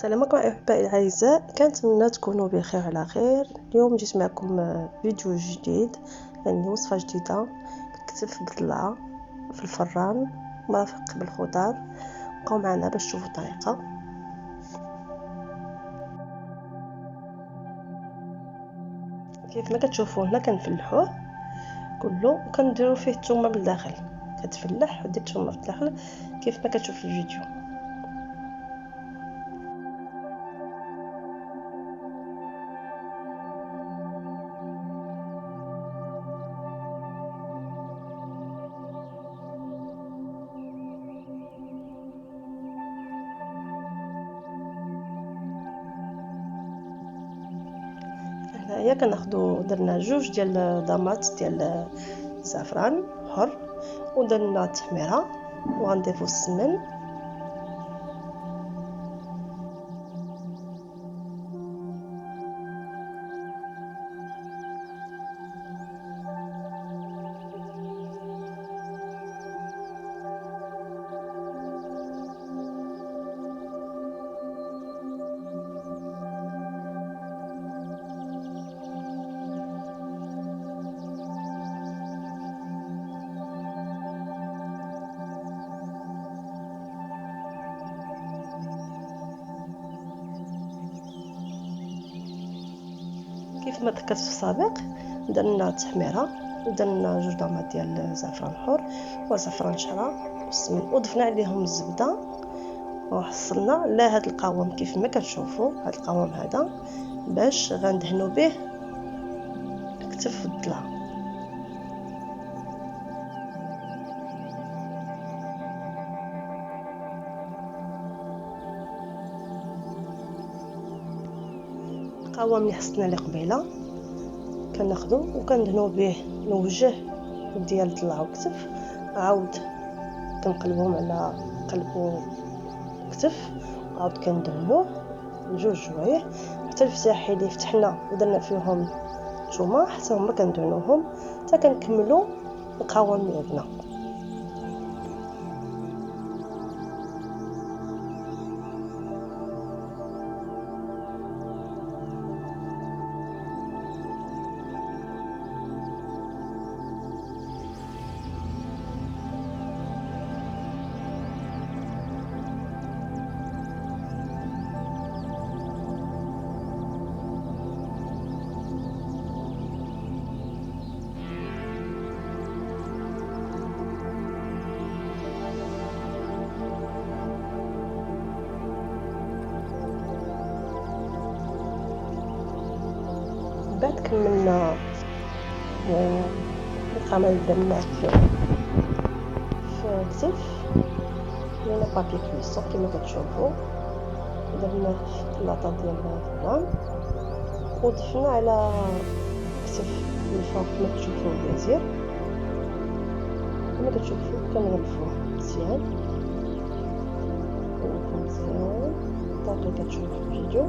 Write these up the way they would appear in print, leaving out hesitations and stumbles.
السلام عليكم احبائي الاعزاء، كنتمنى تكونوا بخير على خير. اليوم جيت معكم فيديو جديد، يعني وصفه جديده. الكتف بالضلعه في الفران مرافق بالخضار. بقاو معنا باش تشوفوا الطريقه. كيف ما كتشوفوا هنا كنفلحوه كله وكنديروا فيه الثومه بالداخل، كتفلح ودير الثومه في الداخل كيف ما كتشوف في الفيديو. هنايا كناخذوا درنا جوج ديال ضمات ديال الزعفران حر، ودرنا التحميره وغنضيفوا السمن كيف ما ذكرت في السابق. درنا التحميره ودرنا جوج ضمات ديال الزعفران الحر وزعفران شعره والسمن، وضفنا عليهم الزبده وحصلنا لا هذا القوام كيف ما كتشوفوا. هذا القوام هذا باش غندهنوا به الكتف والضلع. القوام اللي حصلنا عليه قبيله كناخذو وكندهنوا به الوجه ديال الضلع والكتف، عاود كنقلبوهم على قلب الكتف، عاود كندهنوه جوج جوايح حتى الفساحي اللي فتحنا ودرنا فيهم الثومه حتى هما كندهنوهم حتى كنكملوا القوام ديالنا. بعد كملنا القمع اللي درناه في الكتف، درنا بابي كويسو كما كتشوفوا، درناه في اللاطه ديال الفران وضفنا على الكتف من فوق كما كتشوفوا الجزير. كما كتشوفوا كنغلفوه مزيان طاقي كتشوفوا في الفيديو.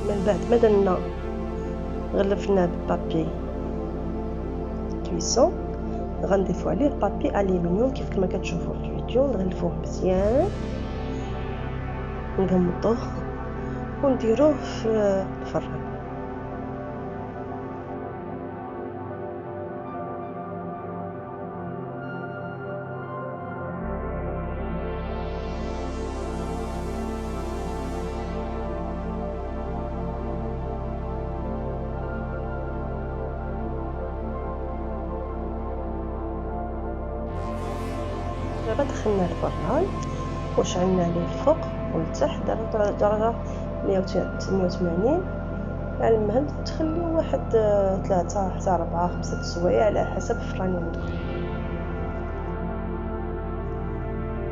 من بعد ما درنا غلفنا ببابي كويسون، غنضيفوا عليه بابي الومنيوم كيف ما كتشوفوا في الفيديو. نغلفوه مزيان نغمضوه ونديروه في الفران. دابا دخلنا الفران وشعلنا عليه الفوق والتحت درجه 180 على المهل. تخليو واحد 3 حتى 4 5 سوايع على حسب الفران عندكم.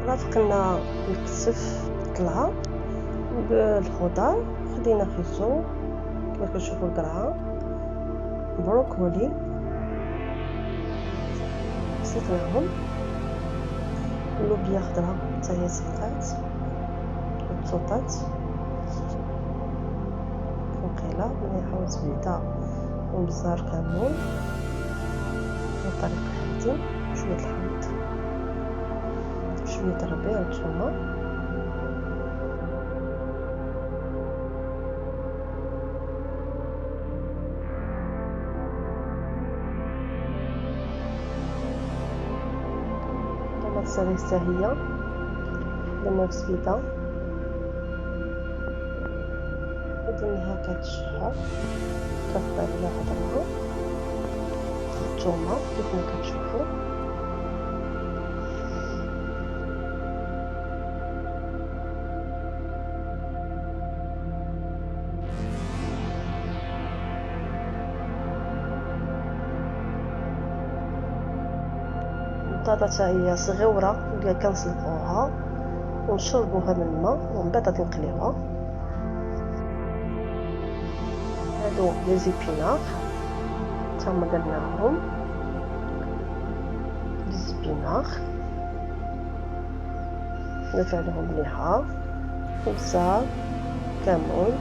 رافقنا الكتف طلعه بالخضار، خدينا خيزو كما كتشوفوا القرعه، بروكولي سلقناهم، بيه خضرا حتى هي تسقات وتصوطات مقيله مليحه وزويده وبزار كامل بطريقه هذه. شويه الحامض شويه الربيع والثومه السليسة هي درنا بسبيطة ودرناها كتشحر كتطيب على بعضها الثومة كيف ما كتشوفوا. البطاطا حتى هي صغيره اللي كنسلقوها ونشربوا هذا الماء ومن بعد غادي نقليوها. هادو لي زيبينار تما درناهم لي زيبينار نرفع لهم مليحه وبزار كمون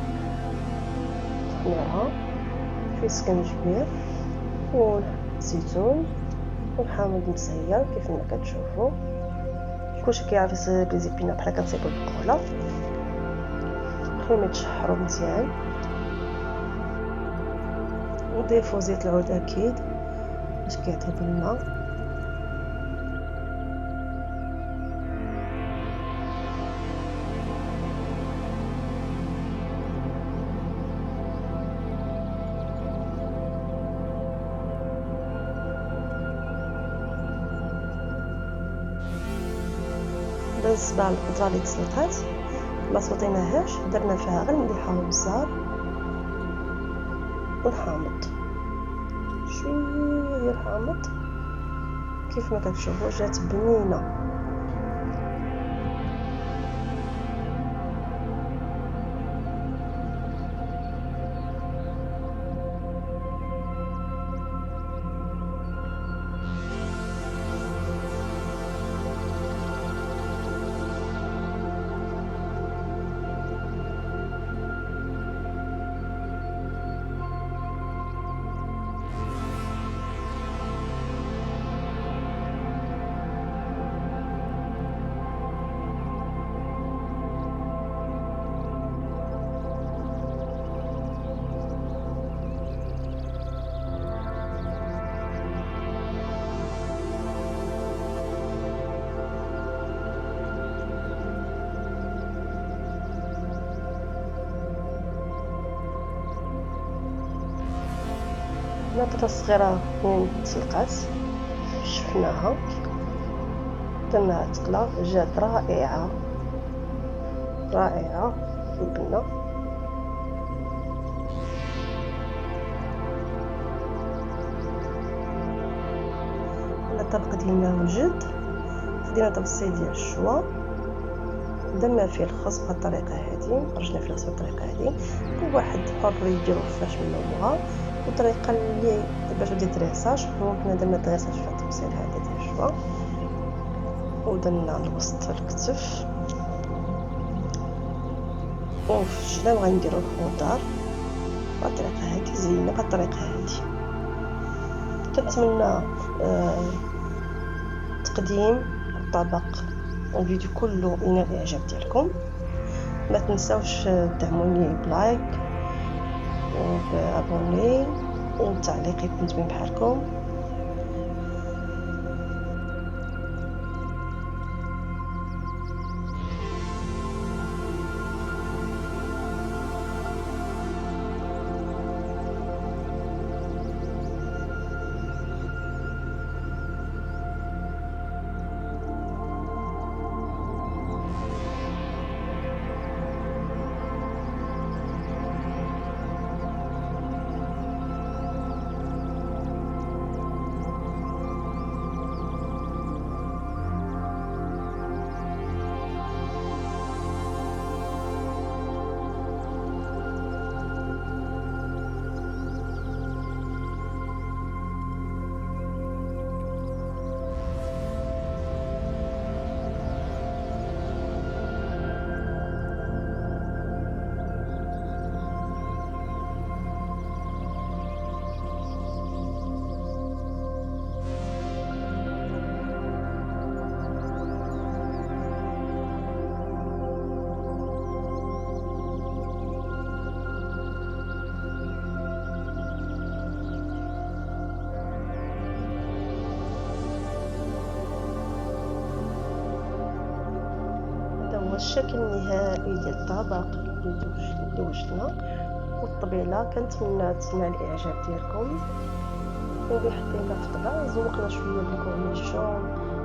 خميره شويه سكنجبير والزيتون والحامض مسير كيف ما كتشوفوا. كلشي كيعرف لي زيبينار بحال كنصيبوا البقوله خليهم يتشحروا مزيان نضيفوا زيت العود اكيد باش كيعطي بالماء. بالنسبه للخضره اللي تسلقات ما صوتيناهاش درنا فيها غير المليحه والبزار والحامض شويه ديال الحامض كيف ما كتشوفوا جات بنينه. البطاطا الصغيره من تسلقات شفناها درناها تقلى جات رائعه رائعه بالبنه. الطبق ديالنا وجد خدينا طبسي ديال الشوا درنا فيه الخس بهذه الطريقه هذه خرجنا فيه الخس بالطريقه هذه. كل واحد حر يديرو كيفاش منو بغا والطريقه اللي باش دير دريساج ممكن درنا دريساج في الطبسيل هذا ديال الشوا ودرنا الوسط الكتف وفي الجناب غنديرو الخضار بهذه الطريقه هذه زينه بهذه الطريقه هذه. كنتمنى تقديم الطبق والفيديو كله ينال الاعجاب ديالكم. ما تنساوش تدعموني بلايك وبابوني والتعليق يكون زوين بحالكم. الشكل النهائي ديال الطبق اللي وجدنا والطبيله. كنتمنى الاعجاب ديالكم. وحطينا في الطبق، زوقنا شويه بالكورنيشون